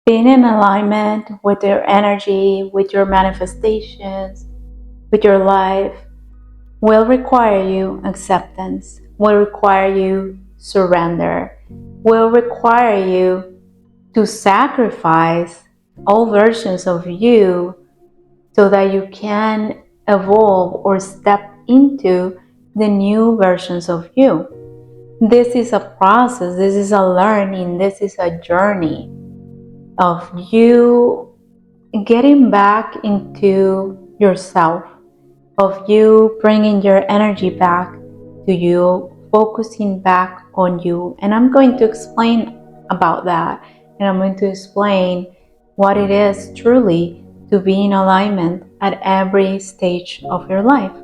Being in alignment with your energy, with your manifestations, with your life will require you acceptance, will require you surrender, will require you to sacrifice all versions of you so that you can evolve or step into the new versions of you. This is a process, this is a learning, this is a journey of you getting back into yourself, of you bringing your energy back to you, focusing back on you. And I'm going to explain about that. And I'm going to explain what it is truly to be in alignment at every stage of your life.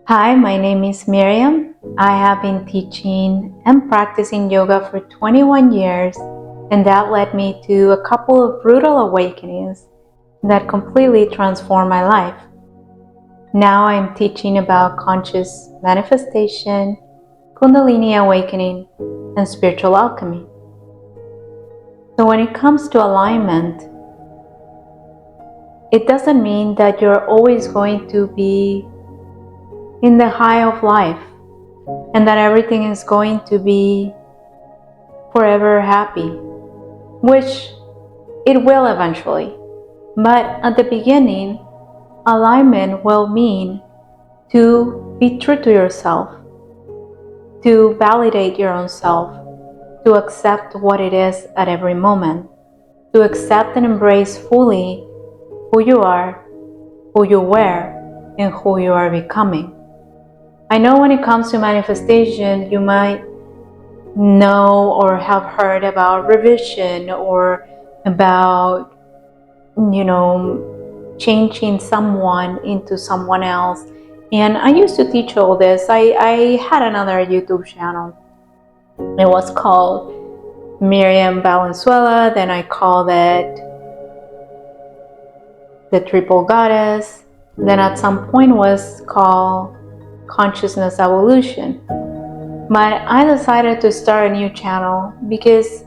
Hi, my name is Myriam. I have been teaching and practicing yoga for 21 years, and that led me to a couple of brutal awakenings that completely transformed my life. Now I'm teaching about conscious manifestation, Kundalini awakening, and spiritual alchemy. So when it comes to alignment, it doesn't mean that you're always going to be in the high of life and that everything is going to be forever happy, which it will eventually. But at the beginning, alignment will mean to be true to yourself, to validate your own self, to accept what it is at every moment, to accept and embrace fully who you are, who you were, and who you are becoming. I know when it comes to manifestation, you might know or have heard about revision or about, changing someone into someone else. And I used to teach all this. I had another YouTube channel. It was called Myriam Valenzuela. Then I called it the Triple Goddess. Then at some point was called Consciousness Evolution. But I decided to start a new channel because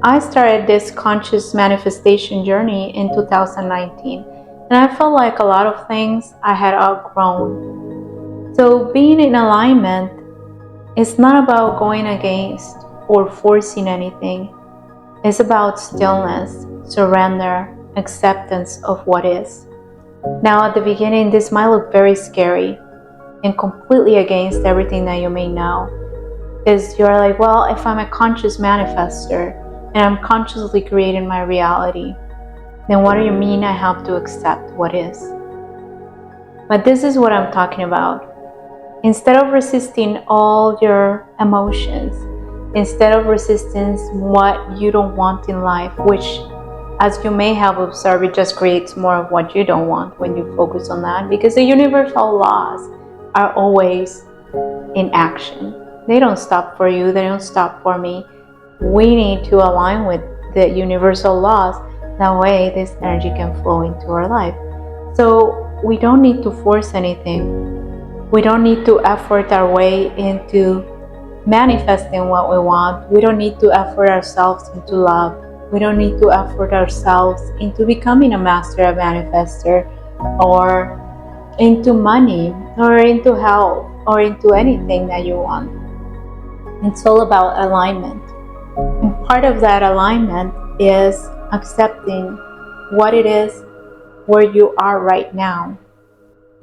I started this conscious manifestation journey in 2019, and I felt like a lot of things I had outgrown. So being in alignment is not about going against or forcing anything. It's about stillness, surrender, acceptance of what is. Now at the beginning, this might look very scary and completely against everything that you may know. Because you're like, well, if I'm a conscious manifester and I'm consciously creating my reality, then what do you mean I have to accept what is? But this is what I'm talking about. Instead of resisting all your emotions, instead of resisting what you don't want in life, which, as you may have observed, it just creates more of what you don't want when you focus on that, because the universal laws are always in action. They don't stop for you, they don't stop for me. We need to align with the universal laws. That way this energy can flow into our life. So we don't need to force anything. We don't need to effort our way into manifesting what we want. We don't need to effort ourselves into love. We don't need to effort ourselves into becoming a master, a manifester, or into money, or into health, or into anything that you want. It's all about alignment. And part of that alignment is accepting what it is where you are right now.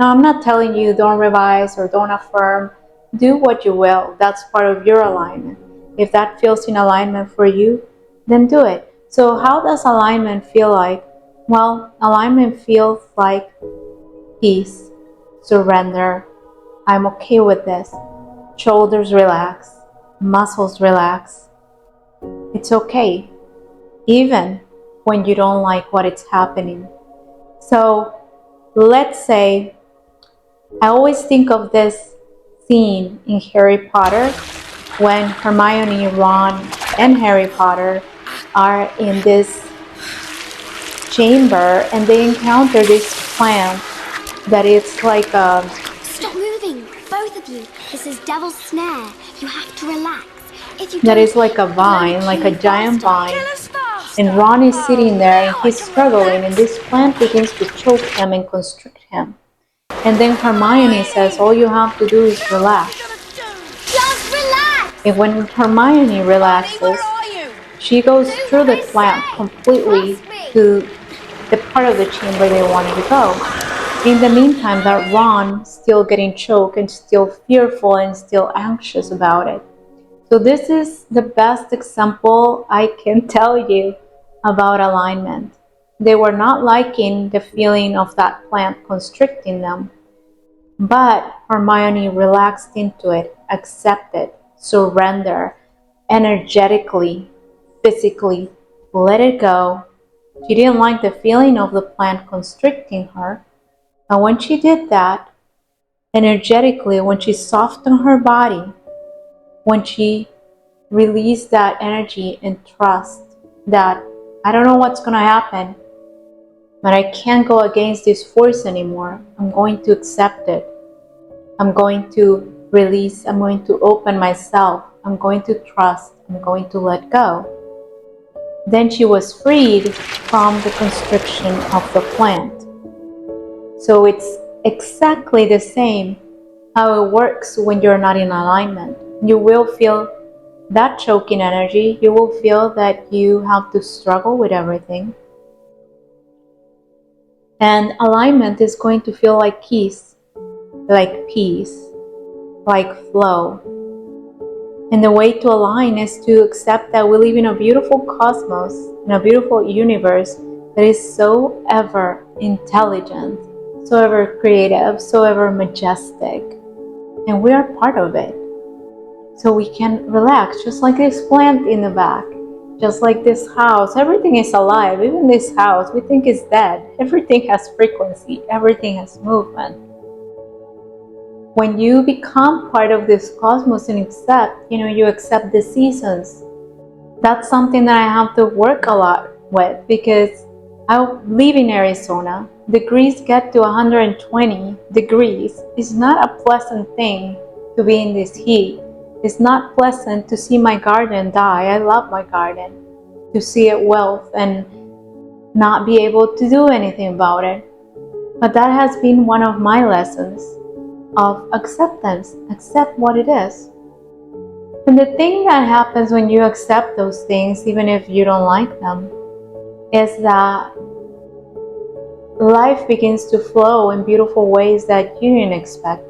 Now, I'm not telling you don't revise or don't affirm. Do what you will. That's part of your alignment. If that feels in alignment for you, then do it. So how does alignment feel like? Well, alignment feels like peace, surrender. I'm okay with this. Shoulders relax, muscles relax. It's okay, even when you don't like what is happening. So let's say, I always think of this scene in Harry Potter when Hermione, Ron, and Harry Potter are in this chamber and they encounter this plant that it's like a... Stop moving, both of you. This is Devil's Snare. You have to relax. that is like a vine, like a giant vine. And Ron is sitting there and he's struggling, and this plant begins to choke him and constrict him. And then Hermione says, all you have to do is relax. Just relax! And when Hermione relaxes, she goes through the plant completely to the part of the chamber they wanted to go. In the meantime, that Ron still getting choked and still fearful and still anxious about it. So this is the best example I can tell you about alignment. They were not liking the feeling of that plant constricting them, but Hermione relaxed into it, accepted, surrender, energetically, physically, let it go. She didn't like the feeling of the plant constricting her. And when she did that, energetically, when she softened her body, when she released that energy and trust that I don't know what's going to happen, but I can't go against this force anymore. I'm going to accept it. I'm going to release. I'm going to open myself. I'm going to trust. I'm going to let go. Then she was freed from the constriction of the plant. So it's exactly the same how it works when you're not in alignment. You will feel that choking energy. You will feel that you have to struggle with everything. And alignment is going to feel like peace, like flow. And the way to align is to accept that we live in a beautiful cosmos, in a beautiful universe that is so ever intelligent, so ever creative, so ever majestic. And we are part of it. So we can relax, just like this plant in the back, just like this house. Everything is alive. Even this house, we think is dead. Everything has frequency. Everything has movement. When you become part of this cosmos and accept, you accept the seasons. That's something that I have to work a lot with because I live in Arizona. Degrees get to 120 degrees. It's not a pleasant thing to be in this heat. It's not pleasant to see my garden die. I love my garden. To see it wilt and not be able to do anything about it. But that has been one of my lessons of acceptance. Accept what it is. And the thing that happens when you accept those things, even if you don't like them, is that life begins to flow in beautiful ways that you didn't expect.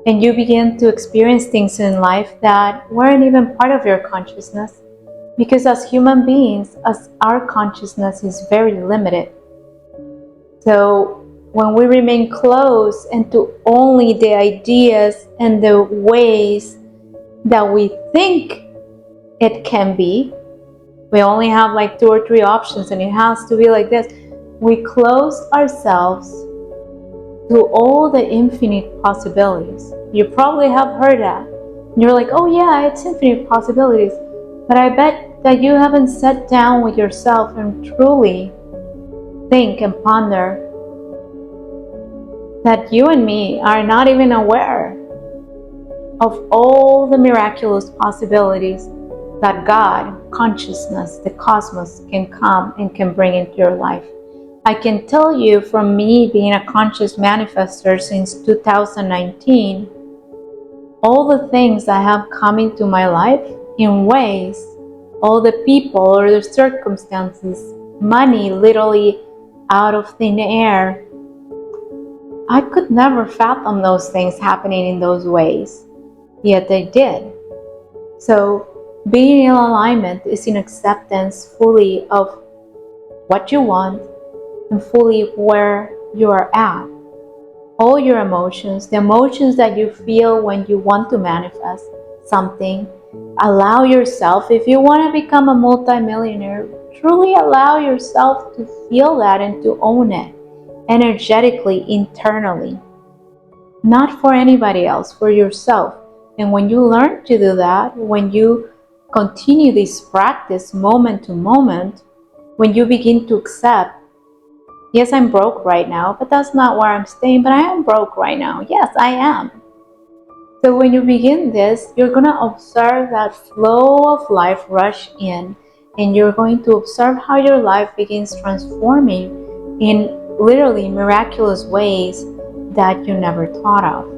And you begin to experience things in life that weren't even part of your consciousness. Because as human beings, as our consciousness is very limited. So when we remain close into only the ideas and the ways that we think it can be, we only have like 2 or 3 options and it has to be like this. We close ourselves to all the infinite possibilities. You probably have heard that. You're like, oh yeah, it's infinite possibilities. But I bet that you haven't sat down with yourself and truly think and ponder that you and me are not even aware of all the miraculous possibilities that God, consciousness, the cosmos can come and can bring into your life. I can tell you from me being a conscious manifester since 2019, all the things that have come into my life in ways, all the people or the circumstances, money literally out of thin air. I could never fathom those things happening in those ways, yet they did. So being in alignment is in acceptance fully of what you want and fully where you are at. All your emotions, the emotions that you feel when you want to manifest something, allow yourself, if you want to become a multimillionaire, truly allow yourself to feel that and to own it energetically, internally. Not for anybody else, for yourself. And when you learn to do that, when you continue this practice moment to moment, when you begin to accept, yes, I'm broke right now, but that's not where I'm staying, but I am broke right now. Yes, I am. So when you begin this, you're going to observe that flow of life rush in, and you're going to observe how your life begins transforming in literally miraculous ways that you never thought of.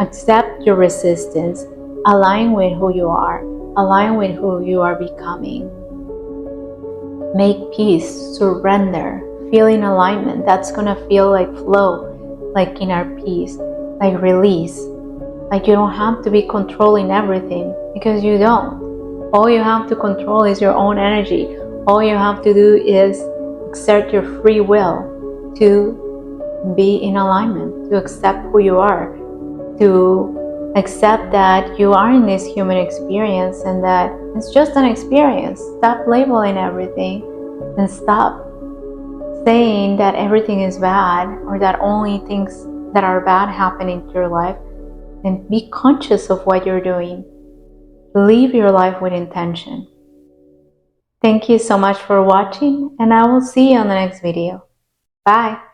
Accept your resistance, align with who you are, align with who you are becoming. Make peace, surrender, feel in alignment. That's going to feel like flow, like inner peace, like release. Like you don't have to be controlling everything, because you don't. All you have to control is your own energy. All you have to do is exert your free will to be in alignment, to accept who you are, to accept that you are in this human experience and that it's just an experience. Stop labeling everything and stop saying that everything is bad or that only things that are bad happen into your life, and be conscious of what you're doing. Live your life with intention. Thank you so much for watching, and I will see you on the next video. Bye.